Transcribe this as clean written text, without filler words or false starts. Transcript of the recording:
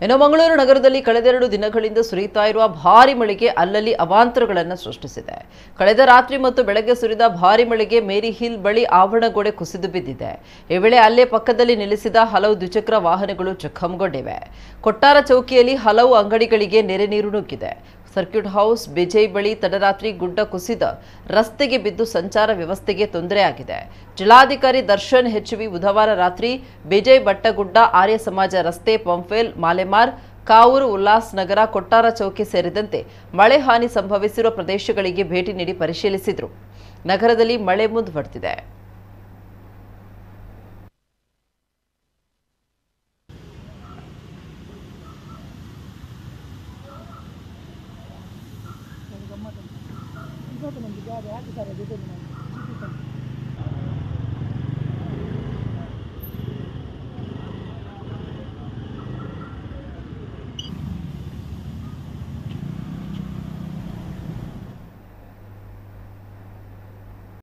ಇನ್ನು ಮಂಗಳೂರು ನಗರದಲ್ಲಿ ಕಳೆದೆರಡು ದಿನಗಳಿಂದ ಸುರಿಯುತ್ತಾ ಇರುವ ಭಾರಿ ಮಳೆಗೆ ಅಲ್ಲಲ್ಲಿ ಅವಾಂತರಗಳನ್ನು ಸೃಷ್ಟಿಸಿದೆ. ಕಳೆದ ರಾತ್ರಿ ಮತ್ತು ಬೆಳಗ್ಗೆ ಸುರಿದ ಭಾರಿ ಮಳೆಗೆ ಮೇರಿ ಹಿಲ್ ಬಳಿ ಆವರಣಗೋಡೆ ಕುಸಿದು ಬಿದ್ದಿದೆ. ಈ ವೇಳೆ ಅಲ್ಲೇ ಪಕ್ಕದಲ್ಲಿ ನಿಲ್ಲಿಸಿದ ಹಲವು ದ್ವಿಚಕ್ರ ವಾಹನಗಳು ಜಖಂಗೊಂಡಿವೆ. ಕೊಟ್ಟಾರ ಚೌಕಿಯಲ್ಲಿ ಹಲವು ಅಂಗಡಿಗಳಿಗೆ ನೆರೆ ನೀರು ನುಗ್ಗಿದೆ. ಸರ್ಕ್ಯೂಟ್ ಹೌಸ್ ಬಿಜೈ ಬಳಿ ತಡರಾತ್ರಿ ಗುಡ್ಡ ಕುಸಿದ ರಸ್ತೆಗೆ ಬಿದ್ದು ಸಂಚಾರ ವ್ಯವಸ್ಥೆಗೆ ತೊಂದರೆಯಾಗಿದೆ. ಜಿಲ್ಲಾಧಿಕಾರಿ ದರ್ಶನ್ ಹೆಚ್ವಿ ಬುಧವಾರ ರಾತ್ರಿ ಬಿಜೈ ಬಟ್ಟಗುಡ್ಡ, ಆರ್ಯ ಸಮಾಜ ರಸ್ತೆ, ಪಂಫೇಲ್, ಮಾಲೆಮಾರ್, ಕಾವೂರು, ಉಲ್ಲಾಸ್ ನಗರ, ಕೊಟ್ಟಾರ ಚೌಕಿ ಸೇರಿದಂತೆ ಮಳೆ ಹಾನಿ ಸಂಭವಿಸಿರುವ ಪ್ರದೇಶಗಳಿಗೆ ಭೇಟಿ ನೀಡಿ ಪರಿಶೀಲಿಸಿದರು. ನಗರದಲ್ಲಿ ಮಳೆ ಮುಂದುವರೆದಿದೆ. ಗಮ್ಮತ್ತು. ಇವತ್ತು ನಮಗೆ ಯಾರು ಯಾಕೆ ಸರ್